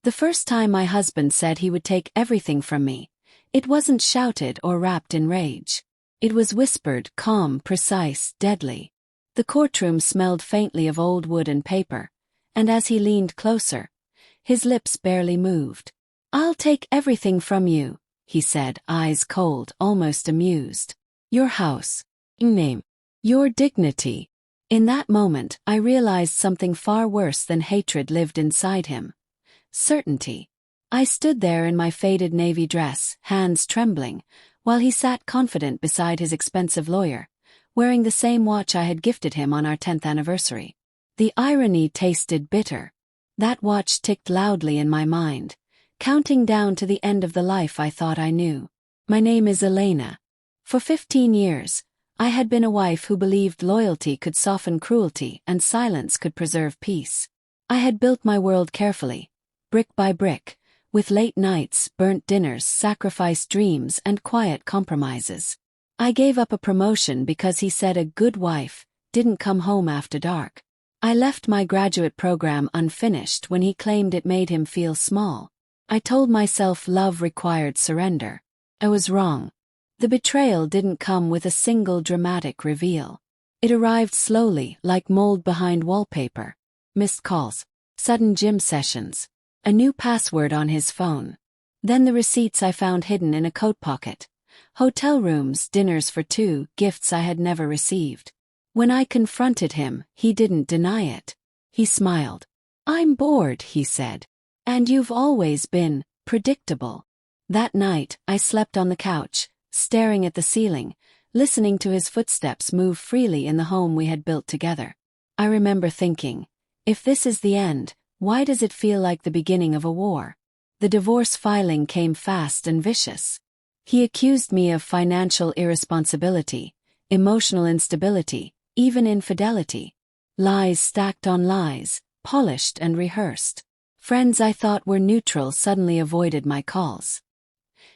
The first time my husband said he would take everything from me, it wasn't shouted or wrapped in rage. It was whispered, calm, precise, deadly. The courtroom smelled faintly of old wood and paper, and as he leaned closer, his lips barely moved. "I'll take everything from you," he said, eyes cold, almost amused. "Your house, name, your dignity." In that moment, I realized something far worse than hatred lived inside him. Certainty. I stood there in my faded navy dress, hands trembling, while he sat confident beside his expensive lawyer, wearing the same watch I had gifted him on our 10th anniversary. The irony tasted bitter. That watch ticked loudly in my mind, counting down to the end of the life I thought I knew. My name is Elena. For 15 years, I had been a wife who believed loyalty could soften cruelty and silence could preserve peace. I had built my world carefully, brick by brick, with late nights, burnt dinners, sacrificed dreams, and quiet compromises. I gave up a promotion because he said a good wife didn't come home after dark. I left my graduate program unfinished when he claimed it made him feel small. I told myself love required surrender. I was wrong. The betrayal didn't come with a single dramatic reveal. It arrived slowly, like mold behind wallpaper. Missed calls, sudden gym sessions, a new password on his phone. Then the receipts I found hidden in a coat pocket. Hotel rooms, dinners for two, gifts I had never received. When I confronted him, he didn't deny it. He smiled. "I'm bored," he said. "And you've always been predictable." That night, I slept on the couch, staring at the ceiling, listening to his footsteps move freely in the home we had built together. I remember thinking, if this is the end, why does it feel like the beginning of a war? The divorce filing came fast and vicious. He accused me of financial irresponsibility, emotional instability, even infidelity. Lies stacked on lies, polished and rehearsed. Friends I thought were neutral suddenly avoided my calls.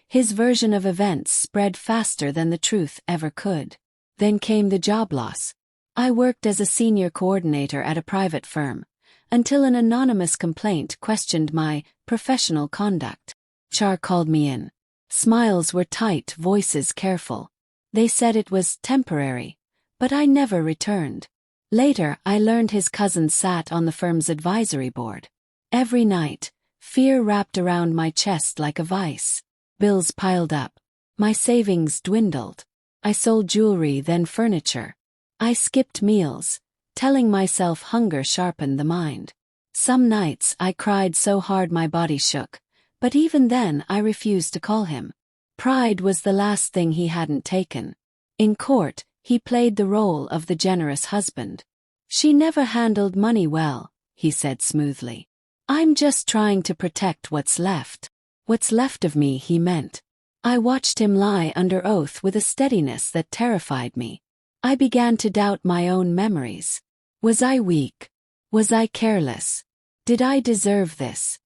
His version of events spread faster than the truth ever could. Then came the job loss. I worked as a senior coordinator at a private firm, until an anonymous complaint questioned my professional conduct. HR called me in. Smiles were tight, voices careful. They said it was temporary, but I never returned. Later, I learned his cousin sat on the firm's advisory board. Every night, fear wrapped around my chest like a vice. Bills piled up. My savings dwindled. I sold jewelry, then furniture. I skipped meals, telling myself hunger sharpened the mind. Some nights I cried so hard my body shook, but even then I refused to call him. Pride was the last thing he hadn't taken. In court, he played the role of the generous husband. "She never handled money well," he said smoothly. "I'm just trying to protect what's left." What's left of me, he meant. I watched him lie under oath with a steadiness that terrified me. I began to doubt my own memories. Was I weak? Was I careless? Did I deserve this?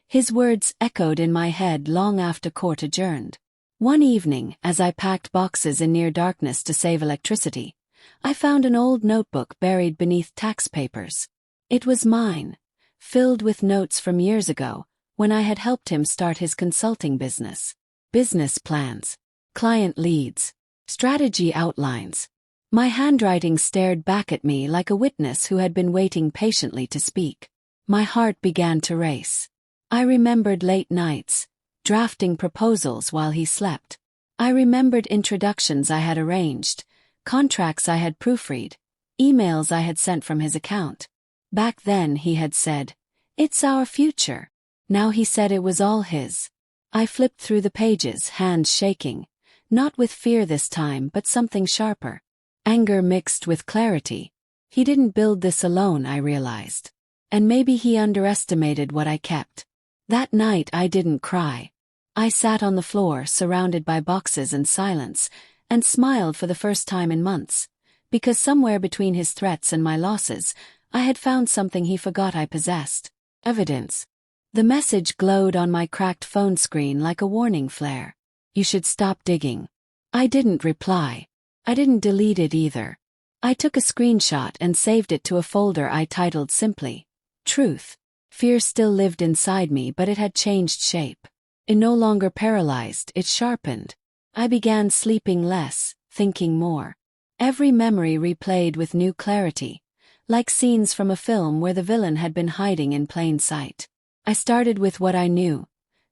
His words echoed in my head long after court adjourned. One evening, as I packed boxes in near darkness to save electricity, I found an old notebook buried beneath tax papers. It was mine, filled with notes from years ago, when I had helped him start his consulting business. Business plans, client leads, strategy outlines. My handwriting stared back at me like a witness who had been waiting patiently to speak. My heart began to race. I remembered late nights, drafting proposals while he slept. I remembered introductions I had arranged, contracts I had proofread, emails I had sent from his account. Back then he had said, "It's our future." Now he said it was all his. I flipped through the pages, hands shaking, not with fear this time but something sharper. Anger mixed with clarity. He didn't build this alone, I realized. And maybe he underestimated what I kept. That night I didn't cry. I sat on the floor, surrounded by boxes and silence, and smiled for the first time in months, because somewhere between his threats and my losses, I had found something he forgot I possessed. Evidence. The message glowed on my cracked phone screen like a warning flare. "You should stop digging." I didn't reply. I didn't delete it either. I took a screenshot and saved it to a folder I titled simply, "Truth." Fear still lived inside me, but it had changed shape. It no longer paralyzed, it sharpened. I began sleeping less, thinking more. Every memory replayed with new clarity, like scenes from a film where the villain had been hiding in plain sight. I started with what I knew: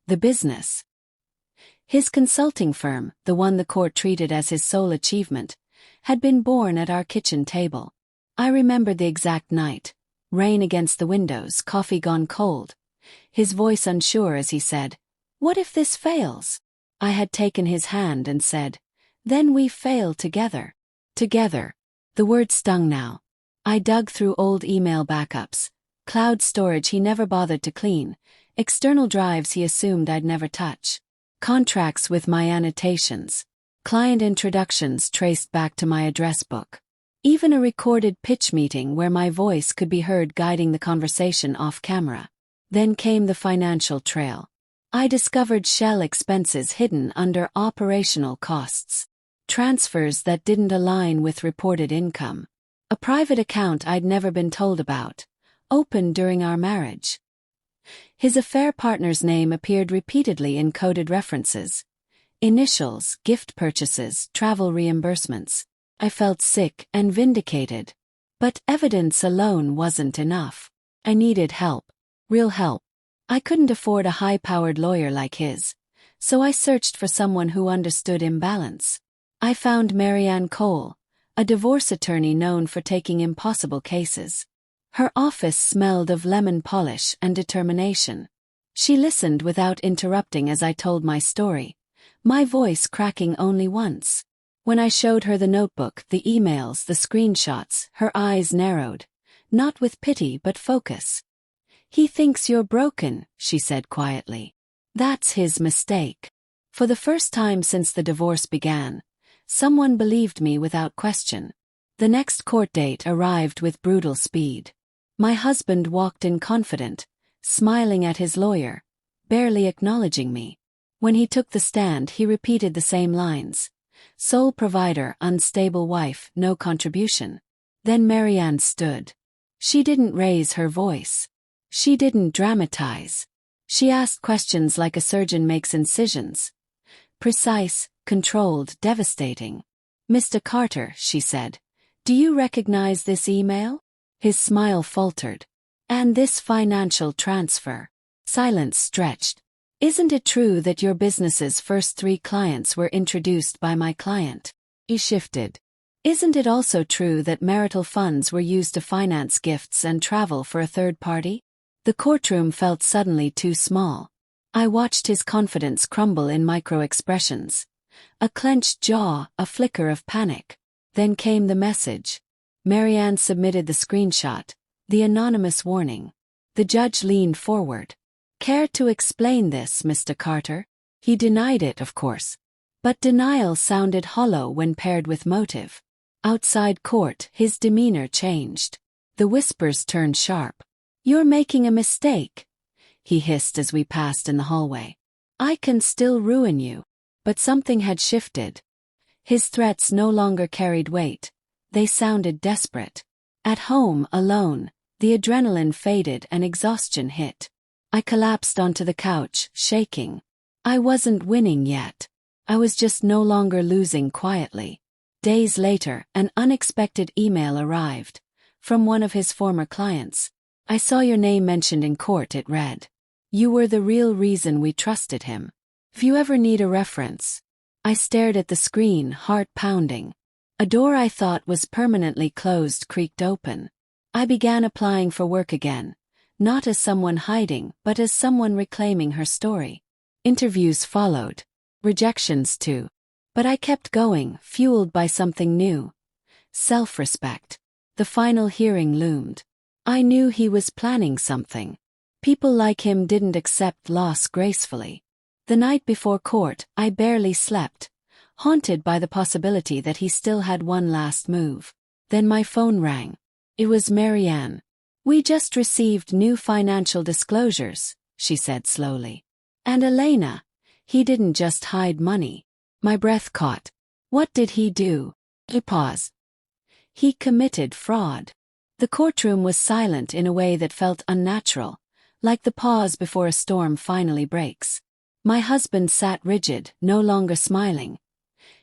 the business. His consulting firm, the one the court treated as his sole achievement, had been born at our kitchen table. I remembered the exact night. Rain against the windows, coffee gone cold. His voice unsure as he said, "What if this fails?" I had taken his hand and said, "Then we fail together." Together. The word stung now. I dug through old email backups, cloud storage he never bothered to clean, external drives he assumed I'd never touch, contracts with my annotations, client introductions traced back to my address book. Even a recorded pitch meeting where my voice could be heard guiding the conversation off camera. Then came the financial trail. I discovered shell expenses hidden under operational costs. Transfers that didn't align with reported income. A private account I'd never been told about, opened during our marriage. His affair partner's name appeared repeatedly in coded references. Initials, gift purchases, travel reimbursements. I felt sick and vindicated. But evidence alone wasn't enough. I needed help. Real help. I couldn't afford a high-powered lawyer like his, so I searched for someone who understood imbalance. I found Marianne Cole, a divorce attorney known for taking impossible cases. Her office smelled of lemon polish and determination. She listened without interrupting as I told my story, my voice cracking only once. When I showed her the notebook, the emails, the screenshots, her eyes narrowed, not with pity but focus. "He thinks you're broken," she said quietly. "That's his mistake." For the first time since the divorce began, someone believed me without question. The next court date arrived with brutal speed. My husband walked in confident, smiling at his lawyer, barely acknowledging me. When he took the stand, he repeated the same lines. Sole provider, unstable wife, no contribution. Then Marianne stood. She didn't raise her voice. She didn't dramatize. She asked questions like a surgeon makes incisions. Precise, controlled, devastating. "Mr. Carter," she said, "do you recognize this email?" His smile faltered. "And this financial transfer?" Silence stretched. "Isn't it true that your business's first 3 clients were introduced by my client?" He shifted. "Isn't it also true that marital funds were used to finance gifts and travel for a third party?" The courtroom felt suddenly too small. I watched his confidence crumble in micro-expressions. A clenched jaw, a flicker of panic. Then came the message. Marianne submitted the screenshot, the anonymous warning. The judge leaned forward. "Care to explain this, Mr. Carter?" He denied it, of course. But denial sounded hollow when paired with motive. Outside court, his demeanor changed. The whispers turned sharp. "You're making a mistake," he hissed as we passed in the hallway. "I can still ruin you." But something had shifted. His threats no longer carried weight. They sounded desperate. At home, alone, the adrenaline faded and exhaustion hit. I collapsed onto the couch, shaking. I wasn't winning yet. I was just no longer losing quietly. Days later, an unexpected email arrived. From one of his former clients. "I saw your name mentioned in court," it read. "You were the real reason we trusted him. If you ever need a reference." I stared at the screen, heart pounding. A door I thought was permanently closed creaked open. I began applying for work again. Not as someone hiding, but as someone reclaiming her story. Interviews followed. Rejections too. But I kept going, fueled by something new. Self-respect. The final hearing loomed. I knew he was planning something. People like him didn't accept loss gracefully. The night before court, I barely slept, haunted by the possibility that he still had one last move. Then my phone rang. It was Marianne. "We just received new financial disclosures," she said slowly. "And Elena, he didn't just hide money." My breath caught. What did he do? He paused. "He committed fraud." The courtroom was silent in a way that felt unnatural, like the pause before a storm finally breaks. My husband sat rigid, no longer smiling,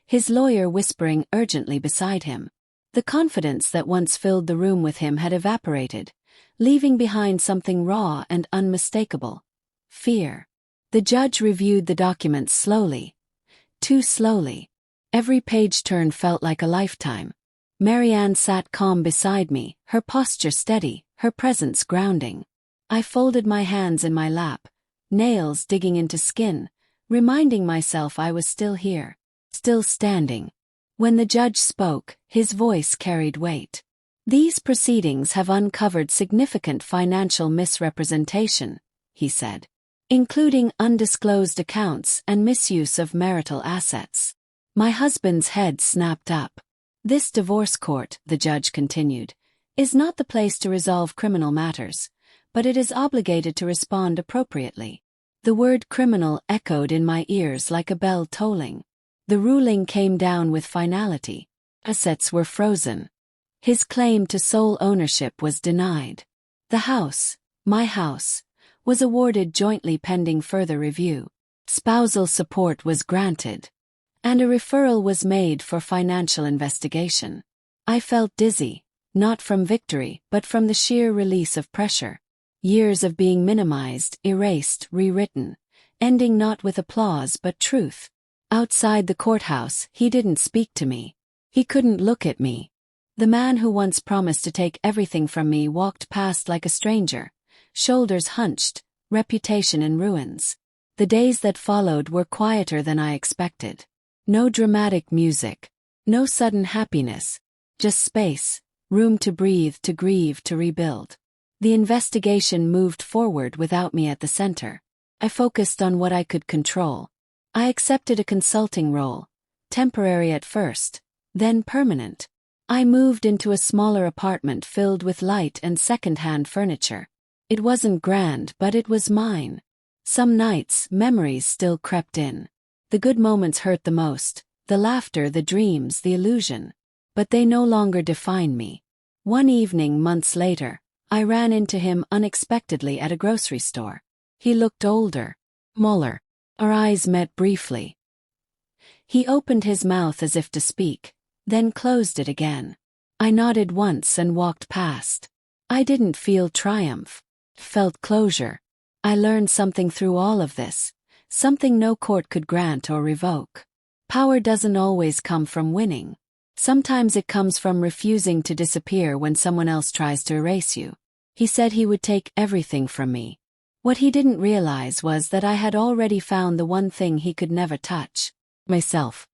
his lawyer whispering urgently beside him. The confidence that once filled the room with him had evaporated, leaving behind something raw and unmistakable: fear. The judge reviewed the documents slowly, too slowly. Every page turn felt like a lifetime. Marianne sat calm beside me, her posture steady, her presence grounding. I folded my hands in my lap, nails digging into skin, reminding myself I was still here, still standing. When the judge spoke, his voice carried weight. "These proceedings have uncovered significant financial misrepresentation," he said, "including undisclosed accounts and misuse of marital assets." My husband's head snapped up. "This divorce court," the judge continued, "is not the place to resolve criminal matters, but it is obligated to respond appropriately." The word criminal echoed in my ears like a bell tolling. The ruling came down with finality. Assets were frozen. His claim to sole ownership was denied. The house, my house, was awarded jointly pending further review. Spousal support was granted, and a referral was made for financial investigation. I felt dizzy, not from victory but from the sheer release of pressure. Years of being minimized, erased, rewritten, ending not with applause but truth. Outside the courthouse, he didn't speak to me. He couldn't look at me. The man who once promised to take everything from me walked past like a stranger, shoulders hunched, reputation in ruins. The days that followed were quieter than I expected. No dramatic music, no sudden happiness, just space, room to breathe, to grieve, to rebuild. The investigation moved forward without me at the center. I focused on what I could control. I accepted a consulting role, temporary at first, then permanent. I moved into a smaller apartment filled with light and second-hand furniture. It wasn't grand, but it was mine. Some nights, memories still crept in. The good moments hurt the most, the laughter, the dreams, the illusion. But they no longer define me. One evening, months later, I ran into him unexpectedly at a grocery store. He looked older, smaller. Our eyes met briefly. He opened his mouth as if to speak, then closed it again. I nodded once and walked past. I didn't feel triumph, felt closure. I learned something through all of this, something no court could grant or revoke. Power doesn't always come from winning. Sometimes it comes from refusing to disappear when someone else tries to erase you. He said he would take everything from me. What he didn't realize was that I had already found the one thing he could never touch: myself.